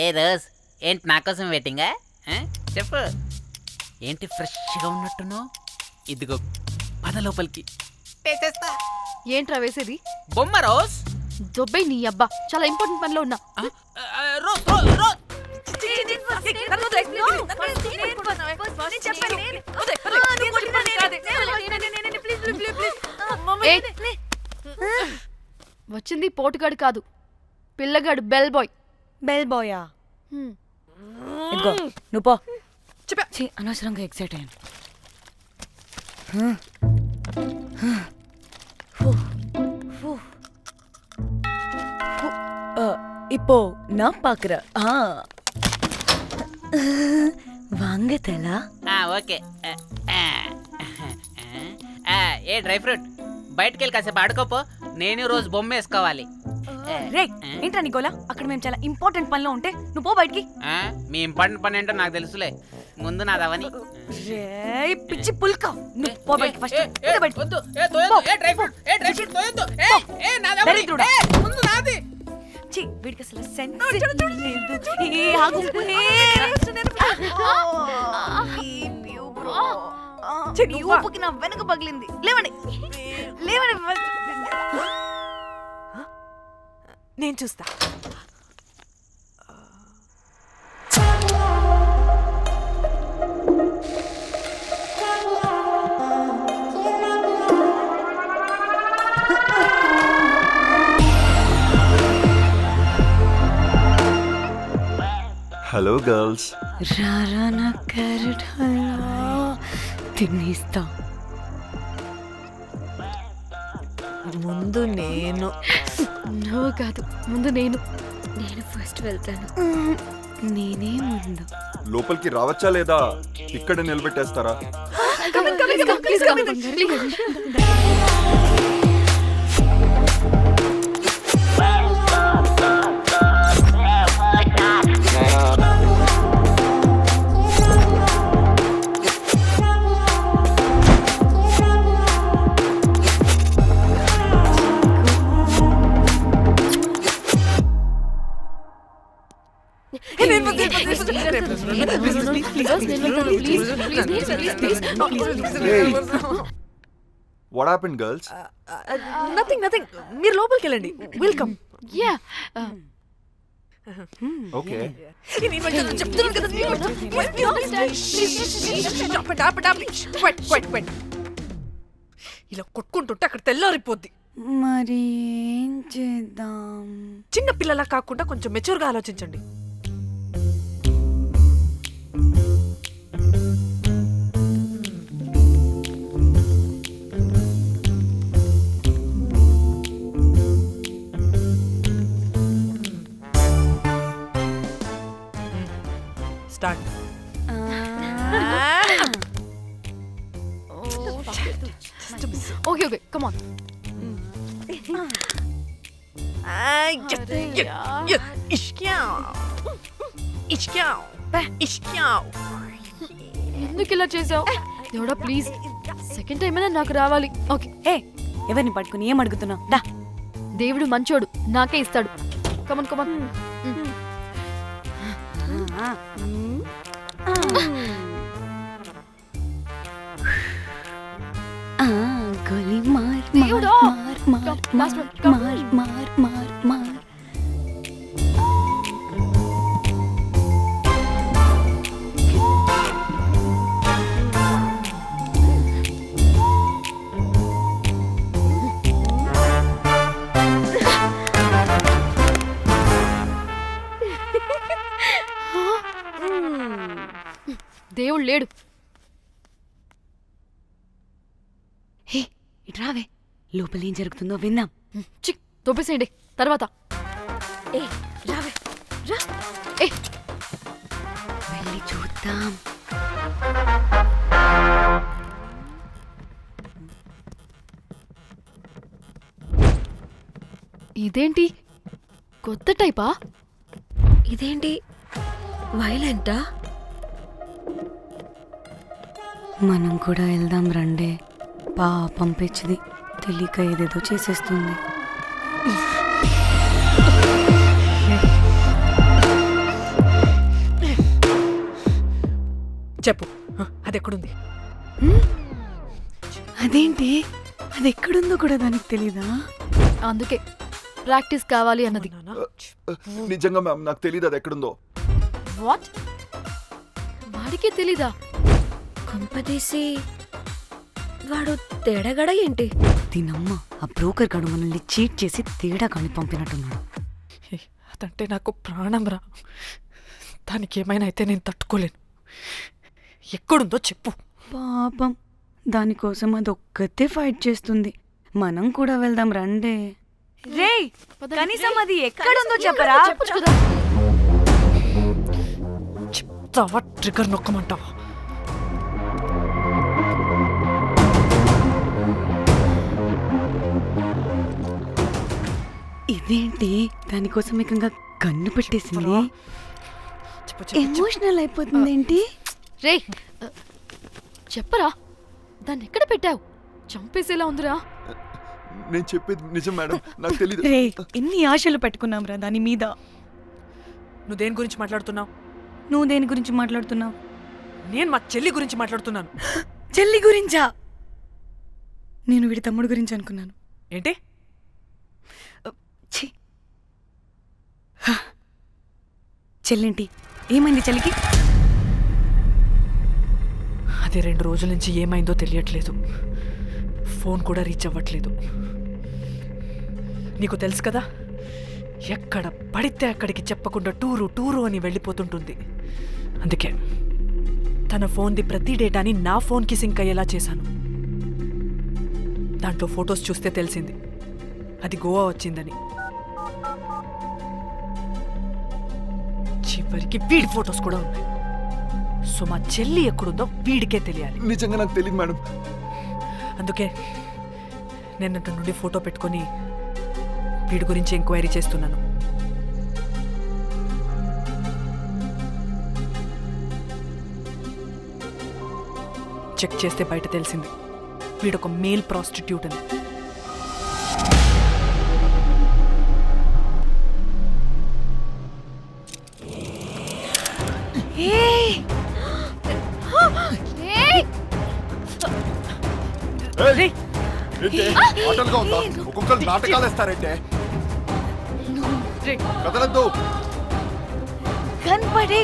ఏ rose ఏంటి నా కోసం వెయిటింగా? చెప్పు ఏంటి ఫ్రెష్గా ఉన్నట్టును? ఇదిగో పద లోపలికి వేసేస్తా. ఏంట్రా వేసేది? బొమ్మ రోజ్. దొబ్బై నీ అబ్బా, చాలా ఇంపార్టెంట్ పనిలో ఉన్నా. రోజ్ రోజ్ రోజ్ వచ్చింది పోటుగాడు కాదు, పిల్లగాడు బెల్ బాయ్. బెల్ బాయా? ఇదిగో నువ్వు పో. అనవసరంగా ఎక్సైట్ అయ్యాను. இப்போ நான் பாக்குறேன். வாங்க தலா. ఓకే. ఏ డ్రై ఫ్రూట్ బయటకు వెళ్ళి కాసేపు ఆడుకోపో, నేను రోజు బొమ్మ వేసుకోవాలి. రే ఏంట్రా నికోలా, అక్కడ మేము చాలా ఇంపార్టెంట్ పనిలో ఉంటే నువ్వు పో బయటికి. మీ ఇంపార్టెంట్ పని ఏంటో నాకు తెలుసులే, ముందు నాదవని. రే పిచ్చి పుల్క, నువ్వు పో బయటికి ఫస్ట్. వద్దు, డ్రై ఫ్రూట్ తోయొద్దు. దరిద్రుడా. ముందు నాది. ఛీ, వీడికి అసలు సెన్స్ లేదు. ఏ ఆగు. నీ ఊపుకి నా వెనక పగిలింది. లేవండి లేవండి. నేను చూస్తా. Hello girls. రారా నా క్యారెట్ హల్వా తినేస్తా. ముందు నేను. నువ్వు కాదు, ముందు నేను. నేను ఫస్ట్ వెళ్తాను. నేనే ముందు. లోపలికి రావచ్చా లేదా ఇక్కడ నిలబెట్టేస్తారా? What happened, girls? Nothing nothing. మీరు లోపలికి వెళ్ళండి. వెల్కమ్. యా. Okay. చెప్తున్నాను కదా. ఇలా కొట్టుకుంటుంటే అక్కడ తెల్లారిపోద్ది. మరి ఏం చేద్దాం? చిన్న పిల్లలా కాకుండా కొంచెం మెచ్యూర్గా ఆలోచించండి. Start. Okay okay, come on. ఎందుకు ఇలా చేసావు? దేవుడా ప్లీజ్, సెకండ్ టైం అయినా నాకు రావాలి. ఓకే. ఏ ఎవరిని పట్టుకుని ఏం అడుగుతున్నావు? దా. దేవుడు మంచోడు, నాకే ఇస్తాడు. Come on come on. గోలీ మార్ దేవుడా. మార్ మార్ మార్ మార్ మార్ మార్. దేవుడు లేడు. హే ఇటు రావే, లోపల ఏం జరుగుతుందో విందాం. చిక్ తోపేసేయండి తర్వాత. ఏ రావే రా. ఏ వెళ్ళి చూద్దాం. ఇదేంటి కొత్త టైపా? ఇదేంటి వైలెంటా? మనం కూడా వెళ్దాం రండే. పాపం పిచ్చిది, తెలియక ఏదేదో చేసేస్తుంది. చెప్పు, అది ఎక్కడుంది? అదేంటి, అది ఎక్కడుందో కూడా దానికి తెలీదా? అందుకే ప్రాక్టీస్ కావాలి అన్నది. నిజంగా మ్యామ్ నాకు తెలియదు అది ఎక్కడుందో. వాట్? వాడికి తెలీదా? కొంపదీసి వాడు తేడగడ ఏంటి? దీనమ్మ, ఆ బ్రోకర్ గాడు మనల్ని చీట్ చేసి తేడా కాని పంపినట్టున్నాడు. అదంటే నాకు ప్రాణం రా. దానికి ఏమైనా అయితే నేను తట్టుకోలేను. ఎక్కడుందో చెప్పు. పాపం, దానికోసం అది ఒక్కతే ఫైట్ చేస్తుంది. మనం కూడా వెళ్దాం రండే. రేయ్, కనీసం అది ఎక్కడుందో చెప్పరా? చెప్పొచ్చు కదా. చెప్తావా? ట్రిగర్ నొక్కమంటావా? ఇదేంటి, దానికోసం ఏకంగా కన్ను పెట్టేసింది. చెప్పు, చెప్పు, చెప్పు. ఎమోషనల్ అయిపోతుంది ఏంటి? రేయ్, చెప్పరా, దాన్ని ఎక్కడ పెట్టావు? చంపేసేలా ఉందిరా. నేను చెప్పేది నిజం మేడం, నాకు తెలియదు. రే, ఎన్ని ఆశలు పెట్టుకున్నాం రా దాని మీద. నువ్వు దేని గురించి మాట్లాడుతున్నావు? నువ్వు దేని గురించి మాట్లాడుతున్నావు? నేను మా చెల్లి గురించి మాట్లాడుతున్నాను. చెల్లి గురించా? నేను వీడి తమ్ముడు గురించి అనుకున్నాను. ఏంటి? ఛీ. హ. చెల్లేంటి, ఏమైంది చెల్లికి? అది 2 రోజుల నుంచి ఏమైందో తెలియట్లేదు. ఫోన్ కూడా రీచ్ అవ్వట్లేదు. నీకు తెలుసు కదా, ఎక్కడ పడితే అక్కడికి చెప్పకుండా టూరు అని వెళ్ళిపోతుంటుంది. అందుకే తన ఫోన్ది ప్రతి డేటాని నా ఫోన్కి సింక్ అయ్యేలా చేశాను. దాంట్లో ఫొటోస్ చూస్తే తెలిసింది అది గోవా వచ్చిందని. చివరికి వీడి ఫొటోస్ కూడా ఉన్నాయి. సో మా చెల్లి ఎక్కడుందో వీడికే తెలియాలి. నిజంగా నాకు తెలియదు మేడం. అందుకే నేను అటు నుండి ఫోటో పెట్టుకొని వీడి గురించి ఎంక్వైరీ చేస్తున్నాను. చెక్ చేస్తే బయట తెలిసింది వీడొక మేల్ ప్రాస్టిట్యూట్ అని. రేయ్, ఆటలుగా ఉందా? ఒక్కొక్కరు నాటకాలు వేస్తారంటే రేయ్, కదలద్దు. కనపడే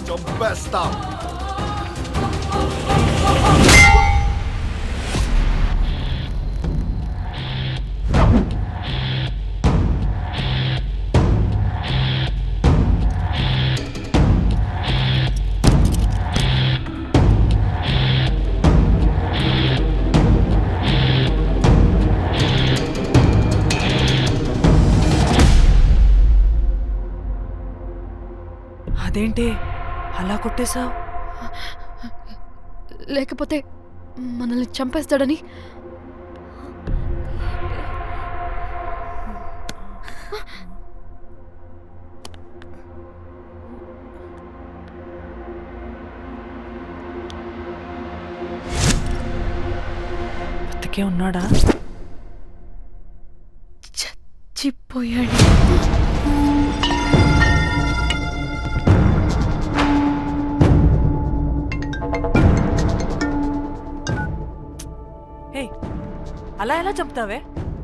చంపేస్తా. అదేంటి అలా కొట్టేశావు? లేకపోతే మనల్ని చంపేస్తాడని. బతికే ఉన్నాడా? చచ్చిపోయాడు. అలా ఎలా చంపుతావే?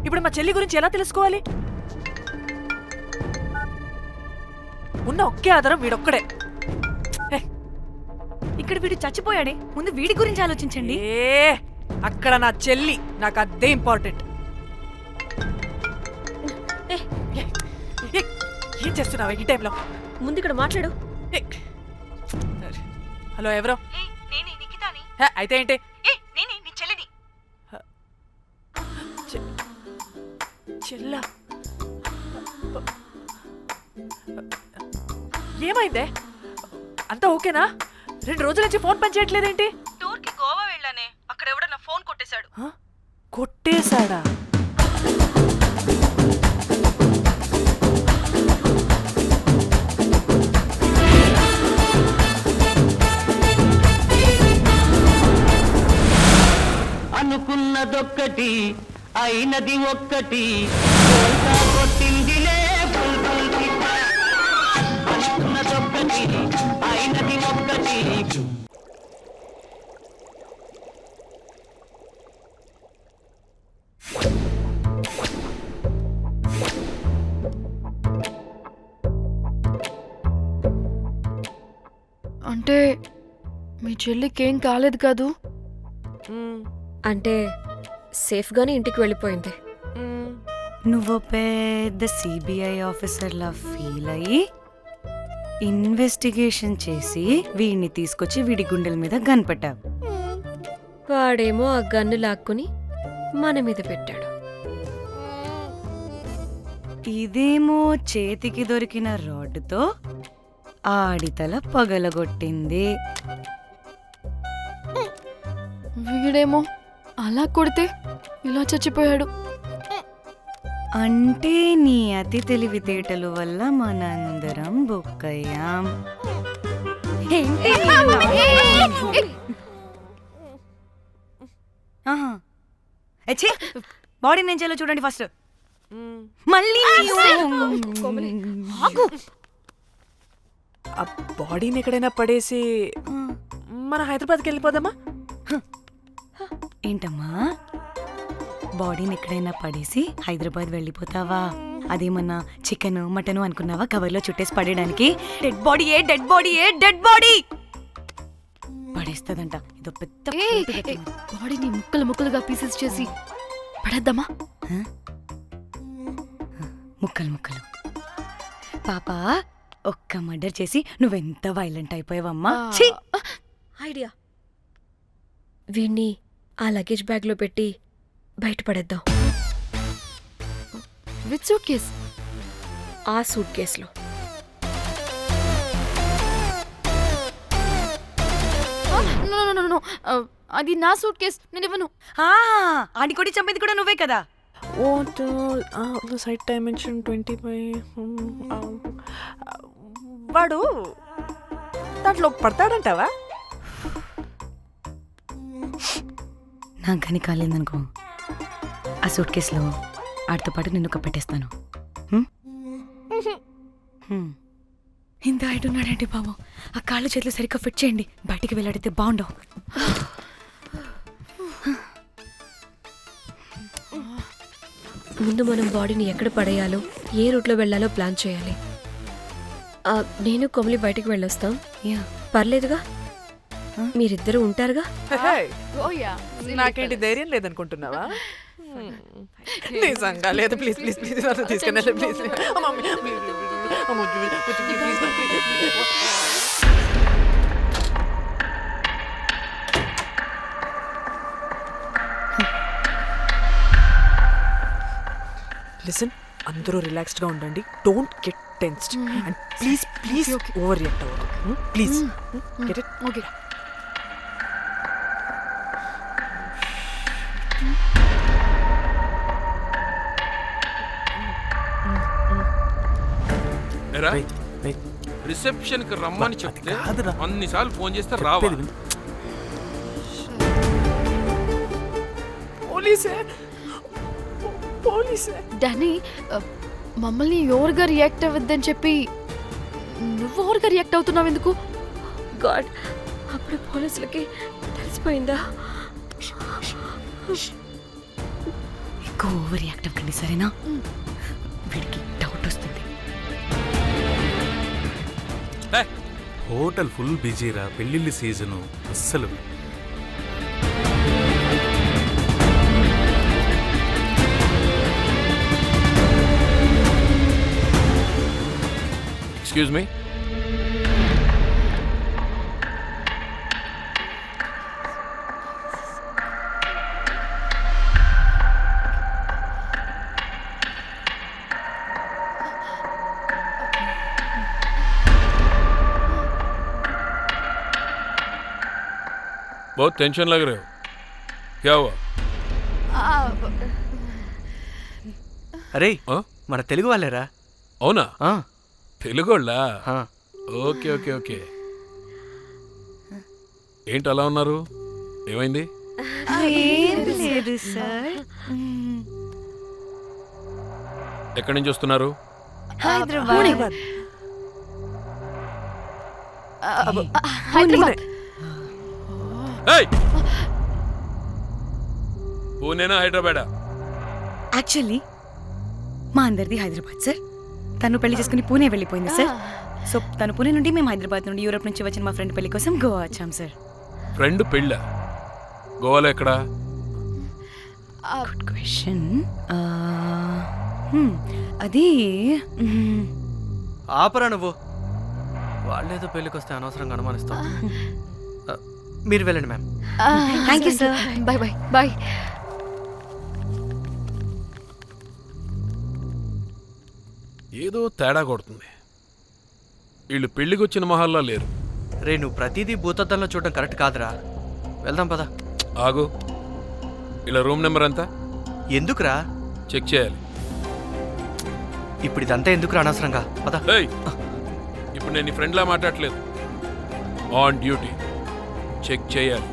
ఇప్పుడు మా చెల్లి గురించి ఎలా తెలుసుకోవాలి? ఉన్న ఒకే ఆధారం వీడొక్కడే. ఇక్కడ వీడు చచ్చిపోయాడే, ముందు వీడి గురించి ఆలోచించండి. అక్కడ నా చెల్లి, నాకు అదే ఇంపార్టెంట్. ఏం చేస్తున్నావే ఈ టైంలో? ముందు ఇక్కడ మాట్లాడు. హలో, ఎవరో? అయితే ఏంటి? చెల్లా, ఏమైందే? అంతా ఓకేనా? 2 రోజుల నుంచి ఫోన్ పని చేయట్లేదేంటి? టూర్కి గోవా వెళ్ళానే, అక్కడ ఎవడో నా ఫోన్ కొట్టేశాడు. కొట్టేశాడా? అనుకున్నదొక్కటి అయినది ఒక్కటి బోల్తా కొట్టిందిలే బుల్బుల్ పిట్ట. అనుకున్నదొక్కటి అయినది ఒక్కటి. అంటే మీ చెల్లికి ఏం కాలేదు కాదు? అంటే సేఫ్గానే ఇంటికి వెళ్ళిపోయింది. నువ్వు పెద్ద సిబిఐ ఆఫీసర్లా ఫీల్ అయ్యి ఇన్వెస్టిగేషన్ చేసి వీడిని తీసుకొచ్చి వీడి గుండెల మీద కనిపెట్టావు. వాడేమో ఆ గన్ను లాక్కుని మన మీద పెట్టాడు. ఇదేమో చేతికి దొరికిన రాడ్డుతో ఆడితల పగలగొట్టింది. వీడేమో అలా కొడితే ఇలా చచ్చిపోయాడు. అంటే నీ అతి తెలివితేటలు వల్ల మనందరం బుక్కయ్యాం. ఏంటి? ఆహా. ఛీ! బాడీ నేను చేయాలో చూడండి ఫస్ట్. మళ్ళీ ఆగు. ఆ బాడీని ఎక్కడైనా పడేసి మన హైదరాబాద్కి వెళ్ళిపోదామా? ఏంటమ్మా, బాడీని ఎక్కడైనా పడేసి హైదరాబాద్ వెళ్ళిపోతావా? అదేమన్నా చికెన్ మటన్ అనుకున్నావా కవర్లో చుట్టేసి పడేయడానికి? డెడ్ బాడీ ఏ డెడ్ బాడీ ఏ డెడ్ బాడీ పడేస్తుందంట. ఇదో పెద్ద బాడీని ముక్కలు ముక్కలుగా పీసెస్ చేసి పడేద్దామా? ముక్కలు ముక్కలు. పాప, ఒక్క మర్డర్ చేసి నువ్వెంత వైలెంట్ అయిపోయావమ్మా. ఐడియా, వీణ్ణి ఆ లగేజ్ బ్యాగ్లో పెట్టి బయటపడేద్దాం. With suitcase? ఆ సూట్ కేసులో. అది నా సూట్ కేస్, నేను ఇవ్వను. ఆడి కొడి చంపేది కూడా నువ్వే కదా. Site dimension 25. వాడు దాంట్లో పడతాడంటావా? నాకు కానీ కాలేదనుకో, ఆ సూట్ కేసులో ఆడితో పాటు నిన్ను కప్పెట్టేస్తాను. ఇంత హైట్ ఉన్నాడండి బాబు. ఆ కాళ్ళు చేతులు సరిగ్గా ఫిట్ చేయండి, బయటికి వెళ్ళాడితే బాగుండవు. ముందు మనం బాడీని ఎక్కడ పడేయాలో, ఏ రూట్లో వెళ్ళాలో ప్లాన్ చేయాలి. నేను కొమలి బయటికి వెళ్ళొస్తాం. పర్లేదుగా, మీరిద్దరూ ఉంటారుగా. నాకేంటి ధైర్యం లేదనుకుంటున్నావా? నిజంగా లేదు. ప్లీజ్ ప్లీజ్ ప్లీజ్ తీసుకెళ్ళి ప్లీజ్. లిసన్, అందరూ రిలాక్స్డ్ గా ఉండండి. Don't get tensed and please please over react అవ్వదు. Please get it. Okay. Reception కి రమ్మని చెప్తే అన్నిసార్లు ఫోన్ చేస్తే రావాలి. పోలీసే. డానీ, మమ్మల్ని ఓవర్గా రియాక్ట్ అవ్వద్దని చెప్పి నువ్వు ఓవర్గా రియాక్ట్ అవుతున్నావు ఎందుకు? గాడ్, అప్పుడు పోలీసులకి తెలిసిపోయిందా? ఎక్కువ ఓవర్ రియాక్ట్ అవ్వకండి, సరేనా? వీడికి డౌట్ వస్తుంది. హోటల్ ఫుల్ బిజీరా, పెళ్ళిళ్ళ సీజను అస్సలు. Excuse me. बहुत टेंशन लग रहे हो, क्या हुआ? అరే, మన తెలుగు వాళ్ళేరా. అవునా? తెలుగు వాళ్ళా? Okay okay okay. ఏంటి అలా ఉన్నారు? ఏమైంది? ఏం లేదు సార్. ఎక్కడి నుంచి వస్తున్నారు? హైదరాబాద్. హైదరాబాద్. ఏయ్! పూణేనా హైదరాబాదా? యాక్చువల్లీ మా అందరిది హైదరాబాద్ సార్. తను పెళ్లి చేసుకుని పూణే వెళ్ళిపోయింది సార్. సో తను పూణే నుండి మేము హైదరాబాద్ నుండి యూరోప్ నుంచి వచ్చిన మా ఫ్రెండ్ పెళ్లి కోసం గోవా వచ్చాం సార్. ఫ్రెండ్ పెళ్ళ గోవాలో ఎక్కడా? Good question. అది ఆపరా నువ్వు. వాళ్ళేదో పెళ్ళికి వస్తే అనవసరంగా అనుమానిస్తాం. మీరు వెళ్ళండి ma'am. Thank you sir. Bye bye bye. ఏదో తేడా కొడుతుంది. వీళ్ళు పెళ్ళికి వచ్చిన మహల్లా లేరు. రే నువ్వు ప్రతిదీ భూతద్దంలో చూడడం కరెక్ట్ కాదురా. వెళ్దాం పదా. ఆగు. ఇలా రూమ్ నెంబర్ ఎంత? ఎందుకురా? చెక్ చేయాలి. ఇప్పుడు ఇదంతా ఎందుకురా అనవసరంగా? పదా. ఏయ్! ఇప్పుడు నేను నీ ఫ్రెండ్లా మాట్లాడట్లేదు. ఆన్ డ్యూటీ చెక్ చేయాలి.